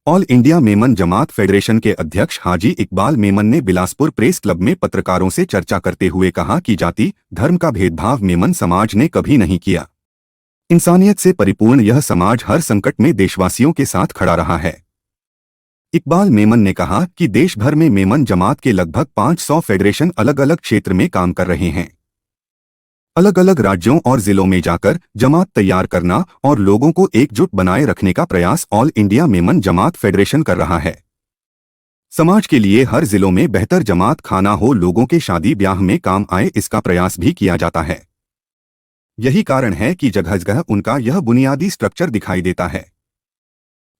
All India Memon जमात federation के अध्यक्ष हाजी इकबाल मेमन ने बिलासपुर प्रेस क्लब में पत्रकारों से चर्चा करते हुए कहा कि जाति धर्म का भेदभाव मेमन समाज ने कभी नहीं किया। इंसानियत से परिपूर्ण यह समाज हर संकट में देशवासियों के साथ खड़ा रहा है। इकबाल मेमन ने कहा कि देश भर में मेमन जमात के लगभग 500 फेडरेशन अलग अलग क्षेत्र में काम कर रहे हैं। अलग अलग राज्यों और जिलों में जाकर जमात तैयार करना और लोगों को एकजुट बनाए रखने का प्रयास ऑल इंडिया मेमन जमात फेडरेशन कर रहा है। समाज के लिए हर जिलों में बेहतर जमात खाना हो, लोगों के शादी ब्याह में काम आए, इसका प्रयास भी किया जाता है। यही कारण है कि जगह जगह उनका यह बुनियादी स्ट्रक्चर दिखाई देता है।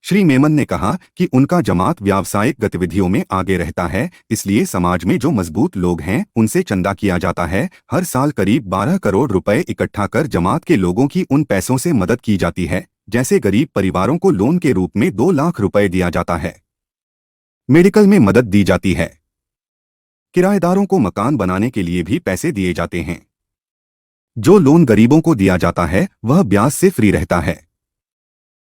श्री मेमन ने कहा कि उनका जमात व्यावसायिक गतिविधियों में आगे रहता है, इसलिए समाज में जो मजबूत लोग हैं उनसे चंदा किया जाता है। हर साल करीब 12 करोड़ रुपए इकट्ठा कर जमात के लोगों की उन पैसों से मदद की जाती है, जैसे गरीब परिवारों को लोन के रूप में 2 लाख रुपए दिया जाता है, मेडिकल में मदद दी जाती है, किराएदारों को मकान बनाने के लिए भी पैसे दिए जाते हैं। जो लोन गरीबों को दिया जाता है वह ब्याज से फ्री रहता है।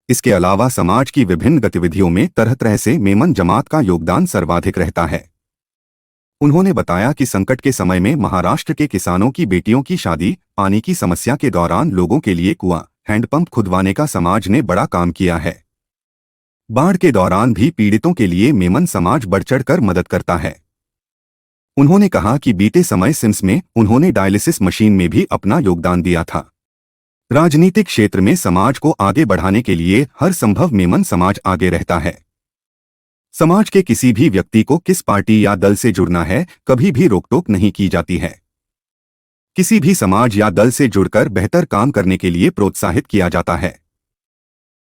इसके अलावा समाज की विभिन्न गतिविधियों में तरह तरह से मेमन जमात का योगदान सर्वाधिक रहता है। उन्होंने बताया कि संकट के समय में महाराष्ट्र के किसानों की बेटियों की शादी, पानी की समस्या के दौरान लोगों के लिए कुआं, हैंडपंप खुदवाने का समाज ने बड़ा काम किया है। बाढ़ के दौरान भी पीड़ितों के लिए मेमन समाज बढ़ चढ़कर मदद करता है। उन्होंने कहा कि बीते समय सिम्स में उन्होंने डायलिसिस मशीन में भी अपना योगदान दिया था। राजनीतिक क्षेत्र में समाज को आगे बढ़ाने के लिए हर संभव मेमन समाज आगे रहता है। समाज के किसी भी व्यक्ति को किस पार्टी या दल से जुड़ना है, कभी भी रोक-टोक नहीं की जाती है। किसी भी समाज या दल से जुड़कर बेहतर काम करने के लिए प्रोत्साहित किया जाता है।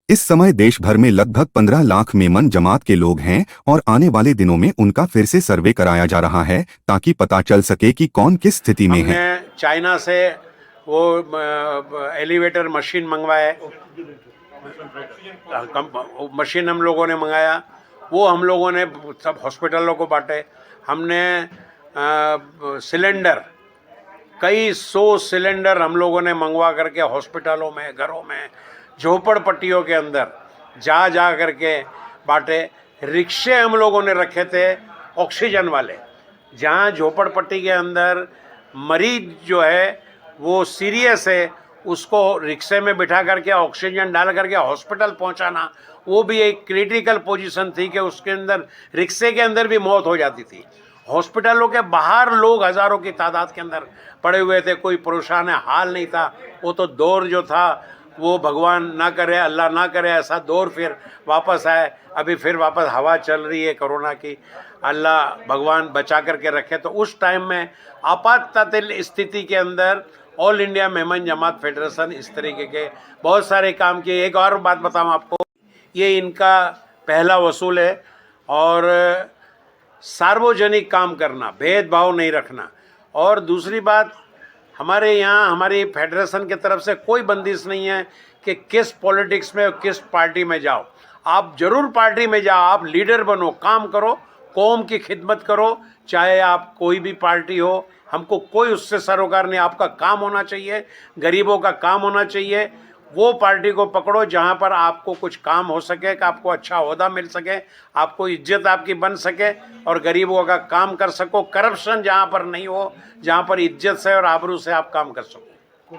इस समय देश भर में लगभग 15 लाख मेमन जमात के लोग हैं और आने वाले दिनों में उनका फिर से सर्वे कराया जा रहा है ताकि पता चल सके कि कौन किस स्थिति में है। हमने चाइना से वो एलिवेटर मशीन मंगवाए, मशीन हम लोगों ने मंगाया, वो हम लोगों ने सब हॉस्पिटलों को बांटे। हमने सिलेंडर, कई 100 सिलेंडर हम लोगों ने मंगवा करके हॉस्पिटलों में, घरों में, झोपड़पट्टियों के अंदर जा जा करके बांटे। रिक्शे हम लोगों ने रखे थे ऑक्सीजन वाले, जहाँ झोपड़पट्टी के अंदर मरीज जो है वो सीरियस है, उसको रिक्शे में बिठा करके ऑक्सीजन डाल करके हॉस्पिटल पहुंचाना, वो भी एक क्रिटिकल पोजीशन थी कि उसके अंदर रिक्शे के अंदर भी मौत हो जाती थी। हॉस्पिटलों के बाहर लोग हज़ारों की तादाद के अंदर पड़े हुए थे, कोई परेशान हाल नहीं था। वो तो दौर जो था वो भगवान ना करे, अल्लाह ना करे ऐसा दौर फिर वापस आए। अभी फिर वापस हवा चल रही है कोरोना की, अल्लाह भगवान बचा करके रखे। तो उस टाइम में आपातकालीन स्थिति के अंदर ऑल इंडिया मेमन जमात फेडरेशन इस तरीके के बहुत सारे काम किए। एक और बात बताऊं आपको, ये इनका पहला वसूल है और सार्वजनिक काम करना, भेदभाव नहीं रखना। और दूसरी बात, हमारे यहाँ हमारी फेडरेशन की तरफ से कोई बंदिश नहीं है कि किस पॉलिटिक्स में और किस पार्टी में जाओ। आप जरूर पार्टी में जाओ, आप लीडर बनो, काम करो, कौम की खिदमत करो, चाहे आप कोई भी पार्टी हो, हमको कोई उससे सरोकार नहीं। आपका काम होना चाहिए, गरीबों का काम होना चाहिए। वो पार्टी को पकड़ो जहाँ पर आपको कुछ काम हो सके, कि आपको अच्छा ओहदा मिल सके, आपको इज्जत आपकी बन सके और गरीबों का काम कर सको। करप्शन जहाँ पर नहीं हो, जहाँ पर इज्जत से और आबरू से आप काम कर सको।